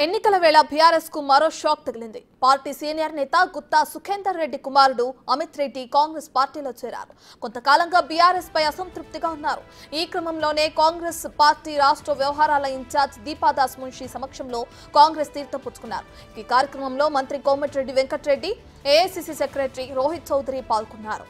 ఎన్నికల వేళ బీఆర్ఎస్ కు మరో షాక్ తగిలింది. పార్టీ సీనియర్ నేత గుత్తా సుఖేందర్ రెడ్డి కుమారుడు అమిత్ రెడ్డి కాంగ్రెస్ పార్టీలో చేరారు. కొంతకాలంగా బీఆర్ఎస్ పై అసంతృప్తిగా ఉన్నారు. ఈ క్రమంలోనే కాంగ్రెస్ పార్టీ రాష్ట్ర వ్యవహారాల ఇన్ఛార్జ్ దీపాదాస్ మున్షి సమక్షంలో కాంగ్రెస్ తీర్థం పుచ్చుకున్నారు. ఈ కార్యక్రమంలో మంత్రి కోమటిరెడ్డి వెంకటరెడ్డి, ఏఐసీసీ సెక్రటరీ రోహిత్ చౌదరి పాల్గొన్నారు.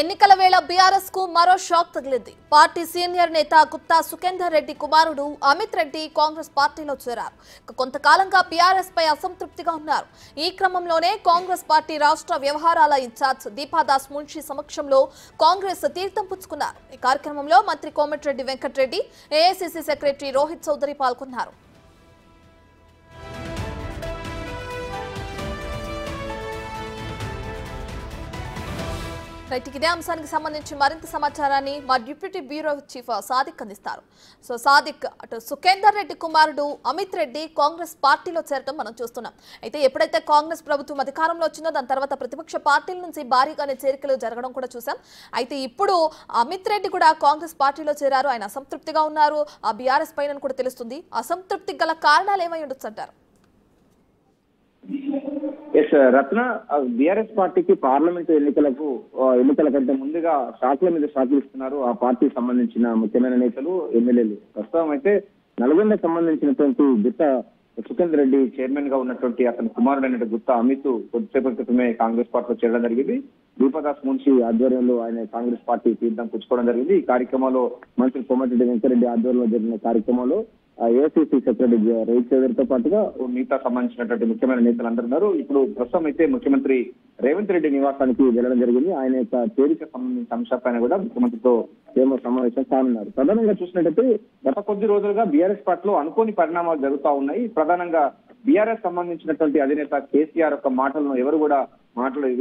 ఎన్నికల వేళ బీఆర్ఎస్ కు మరో షాక్ తగిలింది. పార్టీ సీనియర్ నేత గుత్తా సుఖేందర్ రెడ్డి కుమారుడు అమిత్ రెడ్డి కాంగ్రెస్ పార్టీలో చేరారు. కొంతకాలంగా బీఆర్ఎస్ పై అసంతృప్తిగా ఉన్నారు. ఈ క్రమంలోనే కాంగ్రెస్ పార్టీ రాష్ట్ర వ్యవహారాల ఇన్ఛార్జ్ దీపాదాస్ మున్షి సమక్షంలో కాంగ్రెస్ తీర్థం పుచ్చుకున్నారు. ఈ కార్యక్రమంలో మంత్రి కోమటిరెడ్డి వెంకటరెడ్డి, ఏఐసీసీ సెక్రటరీ రోహిత్ చౌదరి పాల్గొన్నారు. ఇదే అంశానికి సంబంధించి మరింత సమాచారాన్ని మా డిప్యూటీ బ్యూరో చీఫ్ సాదిక్ అందిస్తారు. సాదిక్, అటు సుఖేందర్ రెడ్డి కుమారుడు అమిత్ రెడ్డి కాంగ్రెస్ పార్టీలో చేరడం మనం చూస్తున్నాం. అయితే ఎప్పుడైతే కాంగ్రెస్ ప్రభుత్వం అధికారంలో వచ్చిందో దాని తర్వాత ప్రతిపక్ష పార్టీల నుంచి భారీగానే చేరికలు జరగడం కూడా చూసాం. అయితే ఇప్పుడు అమిత్ రెడ్డి కూడా కాంగ్రెస్ పార్టీలో చేరారు. ఆయన అసంతృప్తిగా ఉన్నారు ఆ బీఆర్ఎస్ పైన కూడా తెలుస్తుంది. అసంతృప్తికి గల కారణాలు ఏమై ఉండొచ్చు అంటారు? రత్న, బీఆర్ఎస్ పార్టీకి పార్లమెంట్ ఎన్నికల కంటే ముందుగా షాకుల మీద షాకులు ఇస్తున్నారు ఆ పార్టీకి సంబంధించిన ముఖ్యమైన నేతలు, ఎమ్మెల్యేలు. ప్రస్తుతం అయితే నల్గొండకు సంబంధించినటువంటి గుత్తా సుఖేందర్ రెడ్డి చైర్మన్ గా ఉన్నటువంటి అతని కుమారుడైన గుత్తా అమిత్ కొద్దిసేపటి క్రితమే కాంగ్రెస్ పార్టీలో చేరడం జరిగింది. దీపాదాస్ మున్షి ఆధ్వర్యంలో ఆయన కాంగ్రెస్ పార్టీ తీర్థం పుచ్చుకోవడం జరిగింది. ఈ కార్యక్రమంలో మంత్రి కోమటిరెడ్డి వెంకటరెడ్డి ఆధ్వర్యంలో జరిగిన కార్యక్రమంలో ఏఐసీసీ సెక్రటరీ రోహిత్ చౌదరితో పాటుగా మిగతా సంబంధించినటువంటి ముఖ్యమైన నేతలు అందరూ ఉన్నారు. ఇప్పుడు ప్రస్తుతం అయితే ముఖ్యమంత్రి రేవంత్ రెడ్డి నివాసానికి వెళ్లడం జరిగింది. ఆయన యొక్క చేరిక సంబంధించిన అంశాలపైన కూడా ముఖ్యమంత్రితో ఏమో సమావేశం కానున్నారు. ప్రధానంగా చూసినట్టయితే గత కొద్ది రోజులుగా బీఆర్ఎస్ పార్టీలో అనుకోని పరిణామాలు జరుగుతూ ఉన్నాయి. ప్రధానంగా బీఆర్ఎస్ సంబంధించినటువంటి అధినేత కేసీఆర్ యొక్క మాటలను ఎవరు కూడా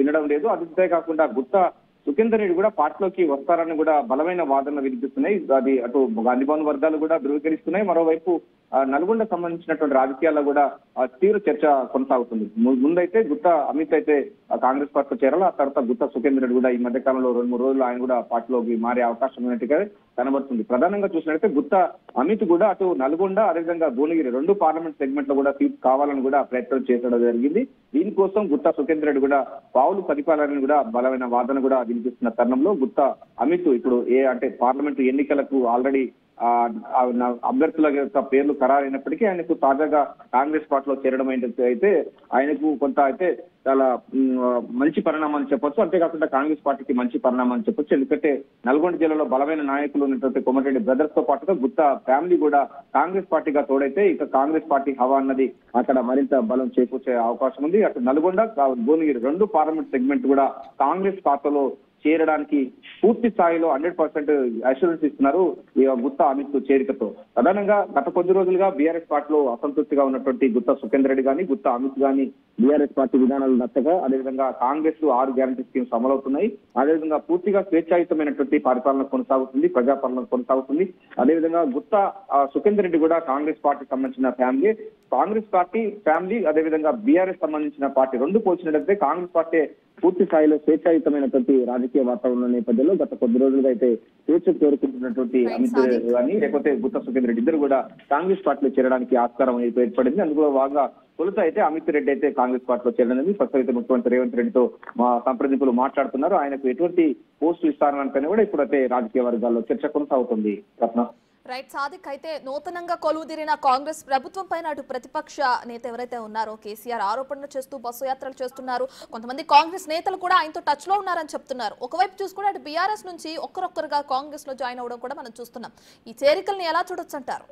వినడం లేదు. అంతే కాకుండా గుత్తా సుఖేందర్ రెడ్డి కూడా పార్టీలోకి వస్తారని కూడా బలమైన వాదనలు వినిపిస్తున్నాయి. అది అటు గాంధీభవన్ వర్గాలు కూడా ధృవీకరిస్తున్నాయి. మరోవైపు నల్గొండ సంబంధించినటువంటి రాజకీయాల్లో కూడా తీవ్ర చర్చ కొనసాగుతుంది. ముందైతే గుత్తా అమిత్ అయితే కాంగ్రెస్ పార్టీలో చేరాలి. ఆ తర్వాత గుత్తా సుఖేందర్ రెడ్డి కూడా ఈ మధ్య కాలంలో 2-3 రోజులు ఆయన కూడా పార్టీలోకి మారే అవకాశం ఉన్నట్టుగా కనబడుతుంది. ప్రధానంగా చూసినట్లయితే గుత్తా అమిత్ కూడా అటు నల్గొండ, అదేవిధంగా భువనగిరి 2 పార్లమెంట్ సెగ్మెంట్ లో కూడా సీట్ కావాలని కూడా ప్రయత్నం చేయడం జరిగింది. దీనికోసం గుత్తా సుఖేందర్ రెడ్డి కూడా పావులు పరిపాలనని కూడా బలమైన వాదన కూడా వినిపిస్తున్న తరుణంలో గుత్తా అమిత్ ఇప్పుడు పార్లమెంటు ఎన్నికలకు ఆల్రెడీ అభ్యర్థుల యొక్క పేర్లు ఖరారైనప్పటికీ ఆయనకు తాజాగా కాంగ్రెస్ పార్టీలో చేరడం అయితే ఆయనకు కొంత అయితే చాలా మంచి పరిణామం అని చెప్పొచ్చు. అంతేకాకుండా కాంగ్రెస్ పార్టీకి మంచి పరిణామం అని చెప్పొచ్చు. ఎందుకంటే నల్గొండ జిల్లాలో బలమైన నాయకులు ఉన్నటువంటి కోమటిరెడ్డి బ్రదర్స్ తో పాటుగా గుత్తా ఫ్యామిలీ కూడా కాంగ్రెస్ పార్టీగా తోడైతే ఇక కాంగ్రెస్ పార్టీ హవా అన్నది అక్కడ మరింత బలం చేకూర్చే అవకాశం ఉంది. అటు నల్గొండ, భువనగిరి 2 పార్లమెంట్ సెగ్మెంట్ కూడా కాంగ్రెస్ ఖాతాలో చేరడానికి పూర్తి స్థాయిలో 100% అష్యూరెన్స్ ఇస్తున్నారు ఈ గుత్తా అమిత్ చేరికతో. ప్రధానంగా గత కొద్ది రోజులుగా బీఆర్ఎస్ పార్టీలో అసంతృప్తిగా ఉన్నటువంటి గుత్తా సుఖేందర్ రెడ్డి కానీ, గుత్తా అమిత్ కానీ బీఆర్ఎస్ పార్టీ విధానాలు నచ్చగా, అదేవిధంగా కాంగ్రెస్ 6 గ్యారంటీ స్కీమ్స్ అమలవుతున్నాయి. అదేవిధంగా పూర్తిగా స్వేచ్ఛాయుతమైనటువంటి పరిపాలన కొనసాగుతుంది, ప్రజాపాలన కొనసాగుతుంది. అదేవిధంగా గుత్తా సుఖేందర్ రెడ్డి కూడా కాంగ్రెస్ పార్టీకి సంబంధించిన ఫ్యామిలీ, కాంగ్రెస్ పార్టీ ఫ్యామిలీ, అదేవిధంగా బీఆర్ఎస్ సంబంధించిన పార్టీ 2 పోల్చినట్లయితే కాంగ్రెస్ పార్టీ పూర్తి స్థాయిలో స్వేచ్ఛాయుతమైనటువంటి రాజకీయ వాతావరణం నేపథ్యంలో గత కొద్ది రోజులుగా అయితే స్వేచ్ఛకు కోరుకుంటున్నటువంటి అమిత్ కానీ లేకపోతే గుత్తా సుఖేందర్ రెడ్డి ఇద్దరు కూడా కాంగ్రెస్ పార్టీలో చేరడానికి ఆస్కారం ఏర్పడింది. అందులో భాగంగా తొలుత అయితే అమిత్ రెడ్డి అయితే కాంగ్రెస్ పార్టీలో చేరడం. ప్రస్తుతం అయితే ముఖ్యమంత్రి రేవంత్ రెడ్డితో సంప్రదింపులు మాట్లాడుతున్నారు. ఆయనకు ఎటువంటి పోస్టులు ఇస్తారని కూడా ఇప్పుడైతే రాజకీయ వర్గాల్లో చర్చ కొనసాగుతుంది. రత్న, సాదిక్, అయితే నూతనంగా కొలువుదీరిన కాంగ్రెస్ ప్రభుత్వం పైన అటు ప్రతిపక్ష నేత ఎవరైతే ఉన్నారో కేసీఆర్ ఆరోపణలు చేస్తూ బస్సు యాత్రలు చేస్తున్నారు. కొంతమంది కాంగ్రెస్ నేతలు కూడా ఆయనతో టచ్ లో ఉన్నారని చెప్తున్నారు. ఒకవైపు చూసుకుంటే అటు బీఆర్ఎస్ నుంచి ఒక్కరొక్కరుగా కాంగ్రెస్ లో జాయిన్ అవ్వడం కూడా మనం చూస్తున్నాం. ఈ చేరికల్ని ఎలా చూడొచ్చు అంటారు?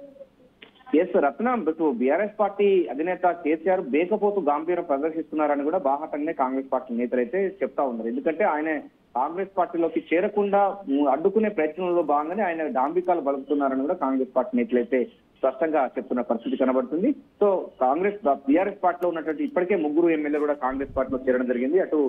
రత్న, బీఆర్ఎస్ పార్టీ అధినేత కేసీఆర్ బేకపోతు గాంభీర్యం ప్రదర్శిస్తున్నారని కూడా బాహాటంగానే కాంగ్రెస్ పార్టీ నేతలు అయితే చెప్తా ఉన్నారు. ఎందుకంటే ఆయన కాంగ్రెస్ పార్టీలోకి చేరకుండా అడ్డుకునే ప్రయత్నంలో భాగంగానే ఆయన డాంబికాలు బలుపుతున్నారని కూడా కాంగ్రెస్ పార్టీ నేతలు అయితే స్పష్టంగా చెప్తున్న పరిస్థితి కనబడుతుంది. సో కాంగ్రెస్ బీఆర్ఎస్ పార్టీలో ఉన్నటువంటి ఇప్పటికే 3 ఎమ్మెల్యేలు కూడా కాంగ్రెస్ పార్టీలో చేరడం జరిగింది. అటు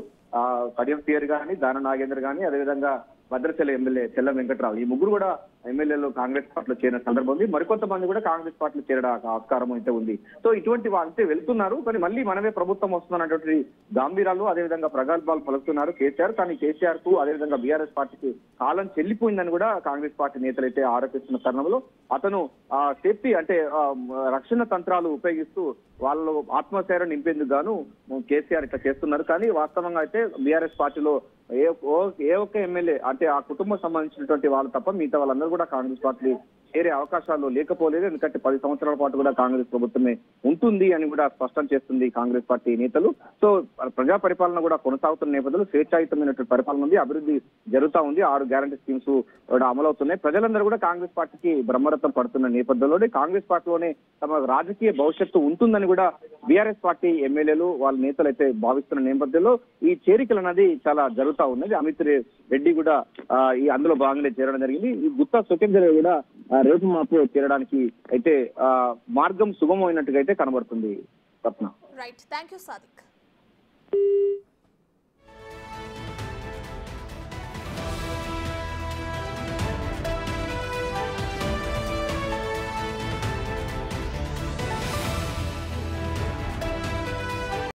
కడియం పియర్ గాని, దాన నాగేందర్ గాని, అదేవిధంగా భద్రాచల ఎమ్మెల్యే చెల్లం వెంకట్రావు, ఈ 3 కూడా ఎమ్మెల్యేలు కాంగ్రెస్ పార్టీలో చేరిన సందర్భం ఉంది. మరికొంతమంది కూడా కాంగ్రెస్ పార్టీలో చేరడానికి ఆస్కారం అయితే ఉంది. సో ఇటువంటి వాళ్ళైతే వెళ్తున్నారు, కానీ మళ్ళీ మనమే ప్రభుత్వం వస్తున్నటువంటి గాంభీరాలు అదేవిధంగా ప్రగల్భాలు పలుకుతున్నారు కేసీఆర్. కానీ కేసీఆర్ కు అదేవిధంగా బీఆర్ఎస్ పార్టీకి కాలం చెల్లిపోయిందని కూడా కాంగ్రెస్ పార్టీ నేతలు అయితే ఆరోపిస్తున్న తరుణంలో అతను సేఫ్టీ అంటే రక్షణ తంత్రాలు ఉపయోగిస్తూ వాళ్ళు ఆత్మస్థైర్యం నింపేందుకు గాను కేసీఆర్ ఇట్లా చేస్తున్నారు. కానీ వాస్తవంగా అయితే బీఆర్ఎస్ పార్టీలో ఏ ఒక్క ఎమ్మెల్యే అంటే ఆ కుటుంబం సంబంధించినటువంటి వాళ్ళు తప్ప మిగతా వాళ్ళందరూ కూడా కాంగ్రెస్ పార్టీ చేరే అవకాశాలు లేకపోలేదు. ఎందుకంటే 10 సంవత్సరాల పాటు కూడా కాంగ్రెస్ ప్రభుత్వమే ఉంటుంది అని కూడా స్పష్టం చేస్తుంది కాంగ్రెస్ పార్టీ నేతలు. సో ప్రజా పరిపాలన కూడా కొనసాగుతున్న నేపథ్యంలో స్వేచ్ఛాయుతమైనటువంటి పరిపాలన ఉంది, అభివృద్ధి జరుగుతా ఉంది, 6 గ్యారంటీ స్కీమ్స్ కూడా అమలవుతున్నాయి. ప్రజలందరూ కూడా కాంగ్రెస్ పార్టీకి బ్రహ్మరథం పడుతున్న నేపథ్యంలోనే కాంగ్రెస్ పార్టీలోనే తమ రాజకీయ భవిష్యత్తు ఉంటుందని కూడా బీఆర్ఎస్ పార్టీ ఎమ్మెల్యేలు వాళ్ళ నేతలు అయితే భావిస్తున్న నేపథ్యంలో ఈ చేరికలు అనేది చాలా జరుగుతా ఉన్నది. అమిత్ రెడ్డి కూడా ఈ అందులో భాగంగా చేరడం జరిగింది. ఈ గుత్తా సుఖేందర్ కూడా రేపు మాపు చేరడానికి అయితే మార్గం సుగమమైనట్టుగా అయితే కనబడుతుంది. Right, thank you Sadiq.